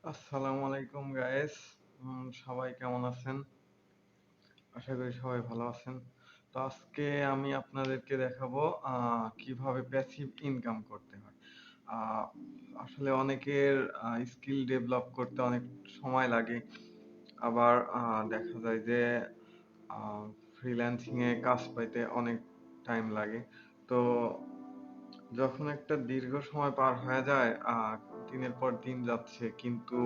আসসালামু আলাইকুম গাইস। সবাই কেমন আছেন? আশা করি সবাই ভালো আছেন। তো আজকে আমি আপনাদেরকে দেখাবো কিভাবে প্যাসিভ ইনকাম করতে হয়। আহ, আসলে অনেকের স্কিল ডেভেলপ করতে অনেক সময় লাগে, আবার দেখা যায় যে ফ্রিল্যান্সিং এ কাজ পাইতে অনেক টাইম লাগে। তো যখন একটা দীর্ঘ সময় পার হয়ে যায়, দিনের পর দিন যাচ্ছে, কিন্তু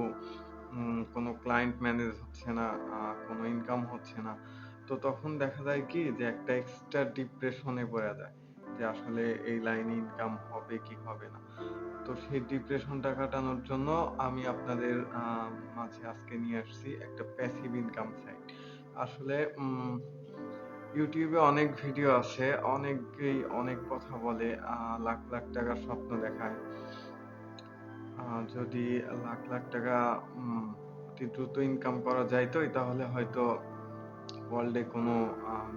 কোনো ক্লায়েন্ট ম্যানেজ হচ্ছে না, কোনো ইনকাম হচ্ছে না। তো তখন দেখা যায় কি যে একটা এক্সট্রা ডিপ্রেশনে পড়া যায় যে আসলে এই লাইনে ইনকাম হবে কি হবে না। তো সেই ডিপ্রেশনটা কাটানোর জন্য আমি আপনাদের মাঝে আজকে নিয়ে আসছি একটা প্যাসিভ ইনকাম সাইট। আসলে ইউটিউবে অনেক ভিডিও আছে, অনেকেই অনেক কথা বলে, লাখ লাখ টাকার স্বপ্ন দেখায়। যদি লাখ লাখ টাকা অতি দ্রুত ইনকাম করা যাইতই, তাহলে হয়তো ওয়ার্ল্ডে কোনো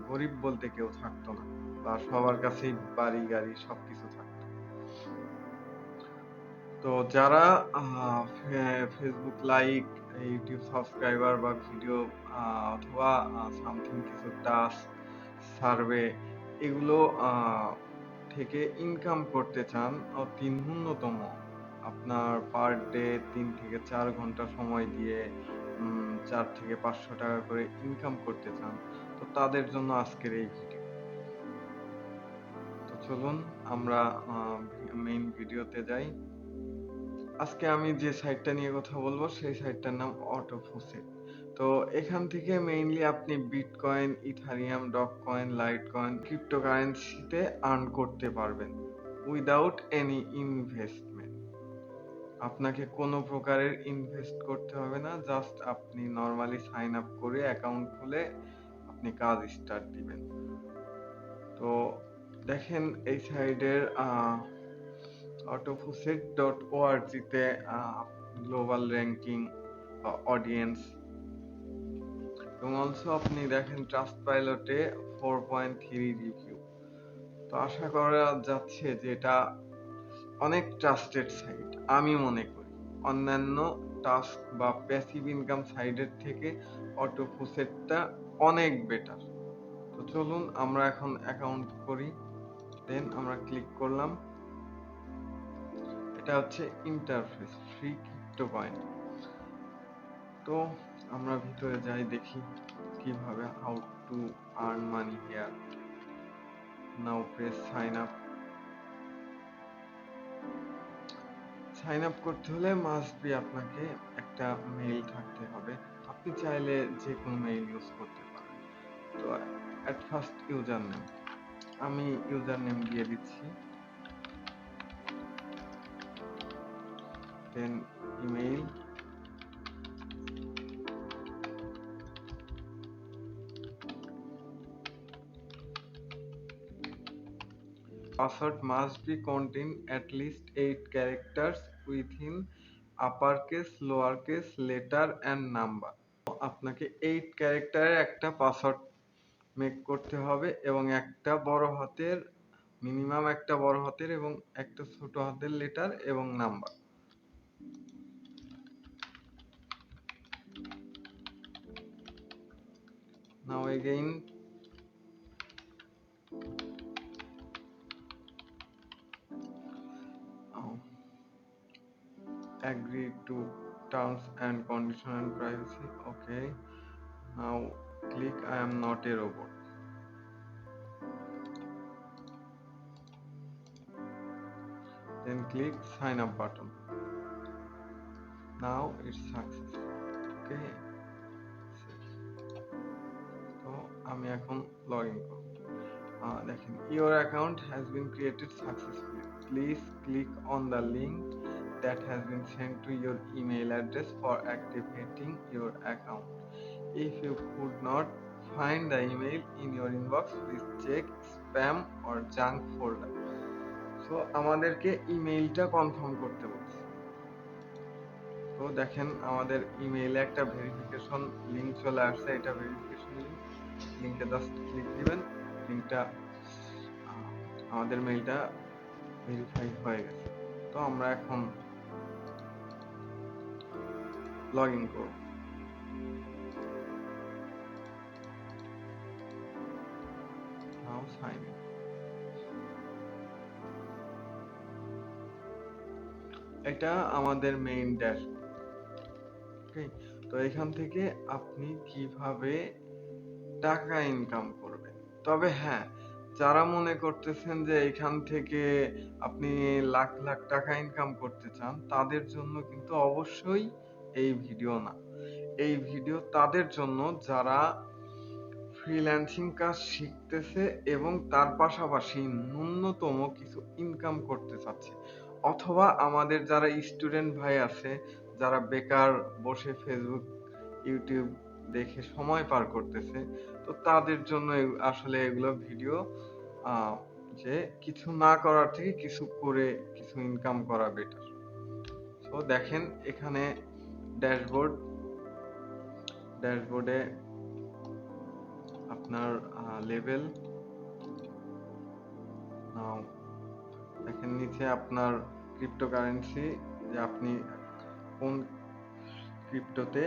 গরিব বলতে কেউ থাকতো না, বা সবার কাছেই বাড়ি গাড়ি সবকিছু থাকতো। তো যারা ফেসবুক লাইক, ইউটিউব সাবস্ক্রাইবার বা ভিডিও অথবা সামথিং কিছু টাস্ক, সার্ভে, এগুলো থেকে ইনকাম করতে চান অতি ন্যূনতম আপনার পার ডে 3 থেকে 4 ঘন্টা সময় দিয়ে 400 থেকে 500 টাকা করে ইনকাম করতে চান, তো তাদের জন্য আজকের এই ভিডিও। তো চলুন আমরা মেইন ভিডিওতে যাই। আজকে আমি যে সাইটটা নিয়ে কথা বলবো সেই সাইটটার নাম অটোফোসেট। তো এখান থেকে মেইনলি আপনি bitcoin, Ethereum, dog coin, light coin, ক্রিপ্টোকারেন্সিতে আর্ন করতে পারবেন উইদাউট এনি ইনভেস্টমেন্ট। আপনাকে কোনো প্রকারের ইনভেস্ট করতে হবে না, জাস্ট আপনি নর্মালি সাইন আপ করে অ্যাকাউন্ট খুলে আপনি কাজ স্টার্ট দিবেন। তো দেখেন এই সাইডের autofocet.org তে গ্লোবাল র্যাঙ্কিং, অডিয়েন্স, এবং অলসো আপনি দেখেন ট্রাস্ট পাইলটে 4.3 রিভিউ। তো আশা করা যাচ্ছে যে এটা অনেক ট্রাস্টেড সাইট। আমি মনে করি অন্যান্য টাস্ক বা প্যাসিভ ইনকাম সাইটের থেকে অটোফোসেটটা অনেক বেটার। তো চলুন আমরা এখন অ্যাকাউন্ট করি। দেন আমরা ক্লিক করলাম। এটা হচ্ছে ইন্টারফেস, ফ্রি ক্রিপ্টো কয়েন। তো আমরা ভিতরে যাই, দেখি কিভাবে how to earn money here. Now press sign up. Sign up করতে হলে মাস্ট বি আপনাকে একটা মেইল থাকতে হবে। আপনি চাইলে যে কোনো মেইল ইউজ করতে পারেন। তো অ্যাট ফার্স্ট ইউজার নেম, আমি ইউজার নেম দিয়ে দিচ্ছি। দেন email, password must be contain at least 8 characters within uppercase, lowercase, letter and number. আপনাকে 8 ক্যারেক্টারের একটা পাসওয়ার্ড মেক করতে হবে, এবং একটা বড় হাতের, মিনিমাম একটা বড় হাতের এবং একটা ছোট হাতের লেটার এবং number. Now again agree to terms and condition and privacy. Okay, now click I am not a robot. Then click sign up button. Now it's success. Okay, তো আমি এখন লগ ইন করব। দেখেন your account has been created successfully. Please click on the link that has been sent to your email address for activating your account. If you could not find the email in your inbox, please check spam or junk folder. So আমাদেরকে ইমেইলটা confirm করতে বলছে। তো দেখেন আমাদের ইমেইলে একটা verification link চলে আসছে। এটা ভেরিফিকেশন লিংক, লিংকে জাস্ট ক্লিক দিবেন। লিংকটা আমাদের মেইলটা ভেরিফাই হয়ে গেছে। তো আমরা এখন লগ ইন করব। নাও সাইন ইন। এটা আমাদের মেইন ড্যাশবোর্ড। ওকে, তো এখান থেকে আপনি কিভাবে টাকা ইনকাম করবেন। তবে হ্যাঁ, যারা মনে করতেছেন যে এখান থেকে আপনি লাখ লাখ টাকা ইনকাম করতে চান, তাদের জন্য কিন্তু অবশ্যই এই ভিডিও না। এই ভিডিও তাদের জন্য যারা ফ্রিল্যান্সিং কাজ শিখতেছে এবং তার পাশাপাশি ন্যূনতম কিছু ইনকাম করতে চাচ্ছে, অথবা আমাদের যারা স্টুডেন্ট ভাই আছে, যারা বেকার বসে ফেসবুক ইউটিউব দেখে সময় পার করতেছে, তো তাদের জন্য আসলে এগুলো ভিডিও, যে কিছু না করার থেকে কিছু করে কিছু ইনকাম করা বেটার। তো দেখেন এখানে ড্যাশবোর্ড, ড্যাশবোর্ডে আপনার লেভেল, নাও দেখেন নিচে আপনার ক্রিপ্টোকারেন্সি, যে আপনি কোন ক্রিপ্টোতে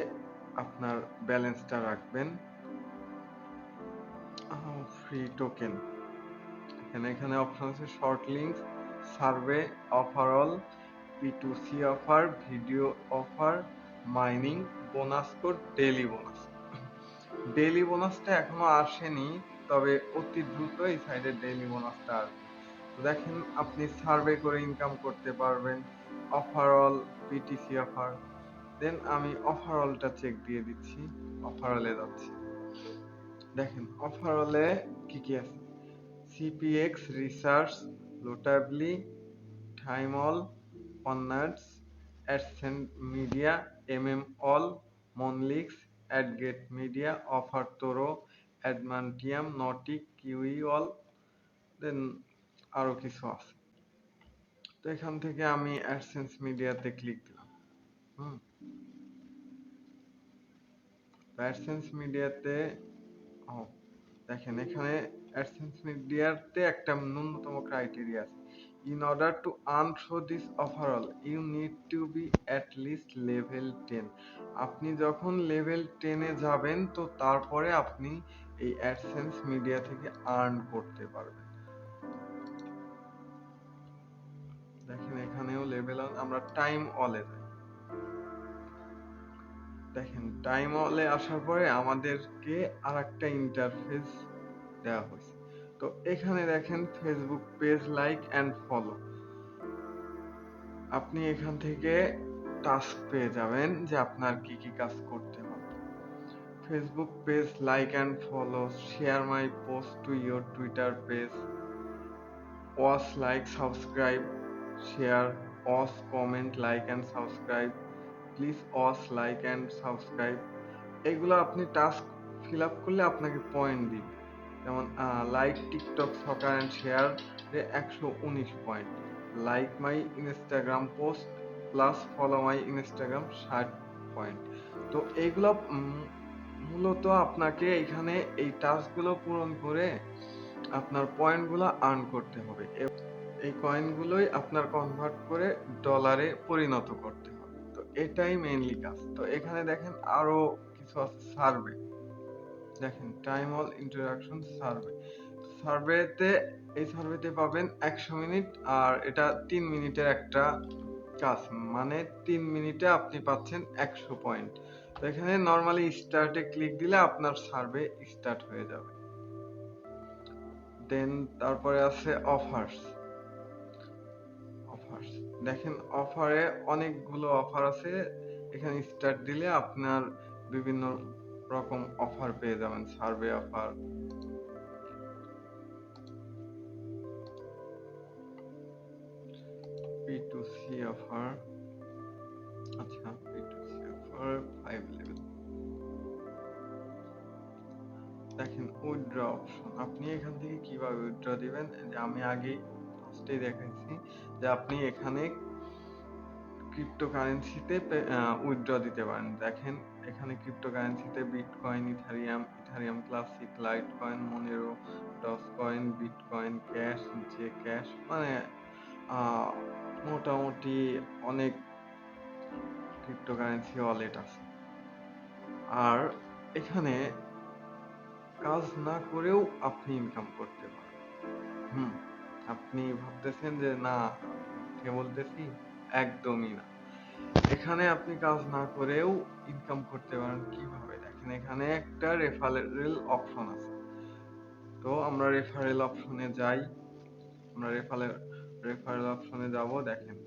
আপনার ব্যালেন্সটা রাখবেন, ফ্রি টোকেন। এখানে অপশন আছে short link, survey, offerwall, P2C offer, video offer, mining, bonus code, daily bonus. Daily বোনাসটা এখনো আসেনি, তবে অতি দ্রুত এই সাইডে ডেইলি বোনাসটা আসবে। তো দেখেন আপনি সার্ভে করে ইনকাম করতে পারবেন, অফারঅল, পিটিসি অফার। দেন আমি অফারঅলটা চেক দিয়ে দিচ্ছি, অফারঅলে যাচ্ছি। দেখেন অফারঅলে কি কি আছে, সিপিএক্স রিসার্চ, লোটাবলি, টাইমল, অনার্স, অ্যাডসেন্ট মিডিয়া, অল, Monlix, Adgate media, OfferToro, Adamantium, Notik, Kiwiwall, then আরো কিছু আছে। তো এখান থেকে আমি অ্যাডসেন্স মিডিয়াতে ক্লিক দিলাম। হুম, অ্যাডসেন্স মিডিয়াতে দেখেন এখানে অ্যাডসেন্স মিডিয়াতে একটা ন্যূনতম ক্রাইটেরিয়া আছে। In order to earn through this offerwall you need to be at least level 10। আপনি যখন লেভেল 10 এ যাবেন, তো তারপরে আপনি এই অ্যাডসেন্স মিডিয়া থেকে আর্ন করতে পারবেন। দেখেন এখানেও লেভেল, আমরা টাইম অলে যাই। দেখেন টাইম অলে আসার পরে আমাদেরকে আরেকটা ইন্টারফেস দেওয়া হয়েছে। তো এখানে দেখেন Facebook page like and follow. আপনি এখান থেকে টাস্ক পেয়ে যাবেন যে আপনার কি কি কাজ করতে হবে। Facebook page like and follow, share my post to your Twitter page, watch like subscribe, share, watch comment like and subscribe, please watch like and subscribe. এগুলো আপনি টাস্ক ফিল আপ করলে আপনাকে পয়েন্ট দিবে। যেমন like TikTok soccer and share 119 point, like my Instagram post plus follow my Instagram 60 point. তো এইগুলো মূলত আপনাকে এখানে এই টাস্কগুলো পূরণ করে আপনার পয়েন্টগুলো আর্ন করতে হবে। এই কয়েনগুলোই আপনার কনভার্ট করে ডলারে পরিণত করতে হবে। তো এটাই মেইনলি কাজ। তো এখানে দেখেন আরো কিছু আছে, সার্ভে। দেখেন টাইম অল ইন্টারাকশন সার্ভে। সার্ভেতে এই সার্ভেতে পাবেন 100 মিনিট, আর এটা 3 মিনিটের একটা কাজ, মানে 3 মিনিটে আপনি পাচ্ছেন 100 পয়েন্ট। তো এখানে নরমালি স্টার্টে ক্লিক দিলে আপনার সার্ভে স্টার্ট হয়ে যাবে। দেন তারপরে আছে অফার্স। অফার্স দেখেন অফারে অনেকগুলো অফার আছে। এখানে স্টার্ট দিলে আপনার বিভিন্ন রকম অফার পেয়ে যাবেন, সার্ভে অফার, P2C অফার, আচ্ছা P2C অফার 5 লেভেল। দেখেন উইথড্র অপশন, আপনি এখান থেকে কিভাবে উইথড্র দিবেন, যে আমি আগে ফার্স্টেই দেখাইছি যে আপনি এখানে ক্রিপ্টোকারেন্সিতে উইথড্র দিতে পারেন। দেখেন এখানে ক্রিপ্টোকারেন্সিতে Bitcoin, Ethereum classic, Litecoin, Monero, Dash coin, Bitcoin cash, Zcash, মানে মোটামুটি অনেক ক্রিপ্টোকারেন্সি ওয়ালেট আছে। আর এখানে কাজ না করেও আপনি ইনকাম করতে পারেন। হুম, আপনি ভাবতেছেন যে না, কে বলতেছি, একদমই না। এখানে আপনি কাজ না করেও ইনকাম করতে পারেন। কিভাবে? দেখেন, এখানে একটা রেফারেল অপশন আছে। তো আমরা রেফারেল অপশনে যাই। আমরা রেফারেল অপশনে যাব। দেখেন,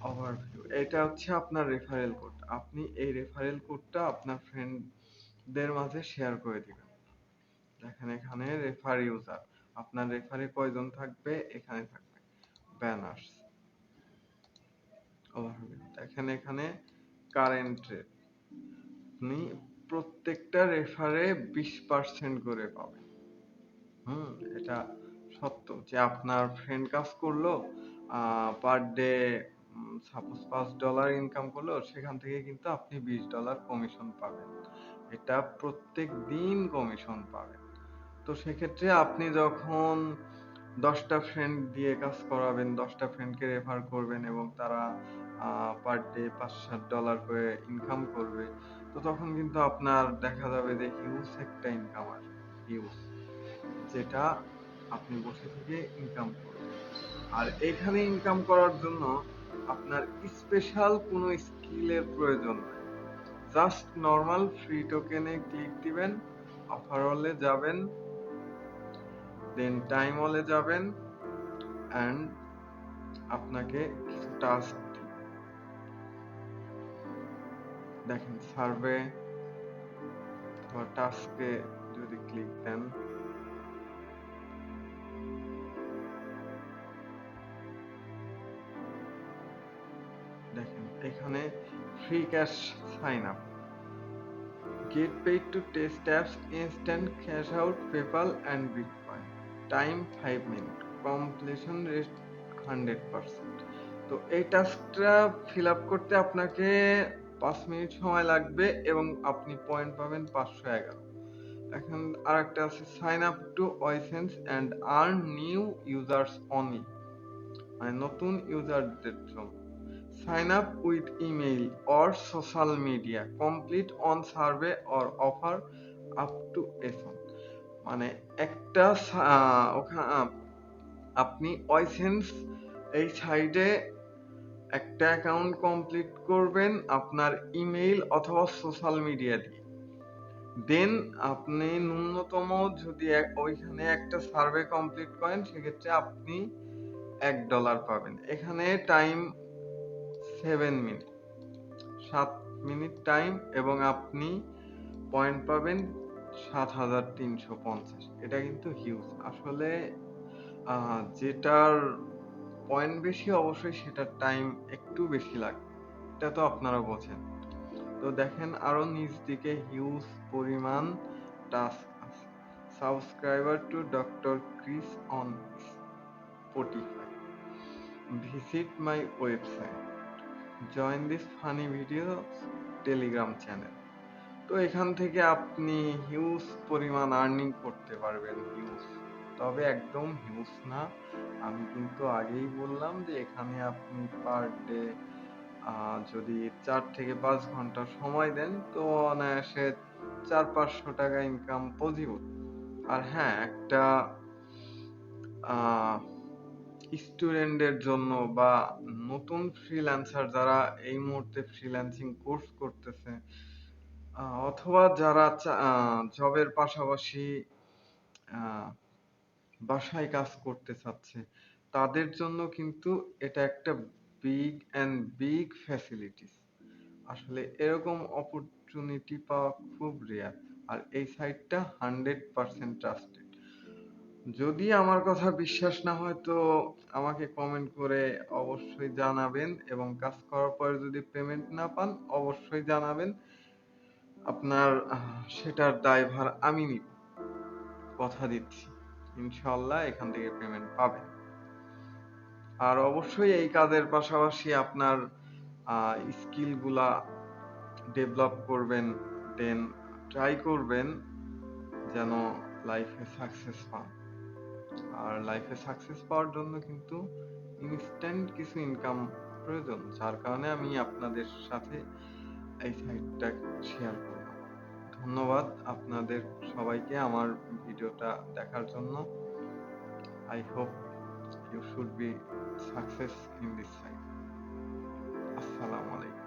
ওভারভিউ, এটা হচ্ছে আপনার রেফারেল কোড। আপনি এই রেফারেল কোডটা আপনার ফ্রেন্ডদের মাঝে শেয়ার করে দিবেন। দেখেন, এখানে রেফার ইউজার, আপনার রেফারে কয়জন থাকবে এখানে থাকবে। ব্যানার্স, ওভারভিউ, দেখেন এখানে কারেন্ট রেট, আপনি প্রত্যেকটা রেফারে 20% করে পাবেন। এটা সত্য যে আপনার ফ্রেন্ড কাজ করলো, পার ডে সাপোজ $5 ইনকাম করলো, সেখান থেকে কিন্তু আপনি $20 কমিশন পাবেন। এটা প্রত্যেক দিন কমিশন পাবেন। তো সেক্ষেত্রে আপনি যখন 10টা ফ্রেন্ড দিয়ে কাজ করাবেন, 10টা ফ্রেন্ডকে রেফার করবেন এবং তারা পার ডে $5-7 করে ইনকাম করবে, তো তখন কিন্তু আপনার দেখা যাবে যে হিউজ একটা ইনকাম আসবে, হিউজ, যেটা আপনি বসে থেকে ইনকাম করবেন। আর এখানে ইনকাম করার জন্য আপনার স্পেশাল কোনো স্কিলের প্রয়োজন নাই। জাস্ট নর্মাল ফ্রি টোকেনে ক্লিক দিবেন, অফার হলে যাবেন, দেন টাইম হলে যাবেন, অ্যান্ড আপনাকে কিছু টাস্ক দিবে। দেখেন, সার্ভে বা টাস্কে যদি ক্লিক দেন, দেখেন এখানে free cash sign up, get paid to test apps, instant cash out, PayPal and Bitcoin, time 5 minutes, completion rate 100%। তো এই টাস্কটা ফিল আপ করতে আপনাকে 5 মিনিট সময় লাগবে এবং আপনি পয়েন্ট পাবেন 511। এখন আর একটা আছে, sign up to Ysense and earn new users only, মানে নতুন ইউজারদের জন্য। Sign up with email or social media, complete on survey or offer up to এসন, মানে একটা আপনি ওয়াইসেন্স এই সাইডে একটা অ্যাকাউন্ট কমপ্লিট করবেন আপনার ইমেইল অথবা সোশ্যাল মিডিয়া দিয়ে। দেন আপনি ন্যূনতম যদি ওইখানে একটা সার্ভে কমপ্লিট করেন, সেক্ষেত্রে আপনি $1 পাবেন। এখানে টাইম 7 মিনিট, 7 মিনিট টাইম, এবং আপনি পয়েন্ট পাবেন 7350। এটা কিন্তু হিউজ আসলে। যেটার পয়েন্ট বেশি অবশ্যই সেটার টাইম একটু বেশি লাগে, এটা তো আপনারা বোঝেন। তো দেখেন, আরো নিচ দিকে হিউজ পরিমাণ টাস্ক আছে। Subscriber to doctor Chris on Spotify, visit my website, join this funny video Telegram channel. তো এখান থেকে আপনি হিউজ পরিমাণ আর্নিং করতে পারবেন, হিউজ, তবে একদম হিউজ না। আমি কিন্তু আগেই বললাম যে এখানে আপনি পার ডে যদি 4 থেকে 5 ঘন্টা সময় দেন, তো অনায়াসে 400-500 টাকা ইনকাম পসিবল। আর হ্যাঁ, একটা স্টুডেন্টদের জন্য বা নতুন ফ্রিল্যান্সার যারা এই মুহূর্তে ফ্রিল্যান্সিং কোর্স করতেছে, অথবা যারা জবের পাশাপাশি বাসায় কাজ করতে চাচ্ছে, তাদের জন্য কিন্তু এটা একটা বিগ ফ্যাসিলিটিস। আসলে এরকম অপরচুনিটি পাওয়া খুব রেয়ার। আর এই সাইটটা 100% ট্রাস্টেড। যদি আমার কথা বিশ্বাস না হয়, তো আমাকে কমেন্ট করে অবশ্যই জানাবেন, এবং কাজ করার পরে যদি পেমেন্ট না পান অবশ্যই জানাবেন। আপনার সেটার দায়ভার আমি নিব, কথা দিচ্ছি, ইনশাল্লাহ এখান থেকে পেমেন্ট পাবেন। আর অবশ্যই এই কাজের পাশাপাশি আপনার স্কিল গুলা ডেভেলপ করবেন, দেন ট্রাই করবেন যেন লাইফে সাকসেস পান। আর লাইফে সাকসেস পাওয়ার জন্য কিন্তু ইনস্ট্যান্ট কিছু ইনকাম প্রয়োজন, যার কারণে আমি আপনাদের সাথে এই সাইটটা শেয়ার করলাম। ধন্যবাদ আপনাদের সবাইকে আমার ভিডিওটা দেখার জন্য। I hope you should be success in this site. আসসালামু আলাইকুম।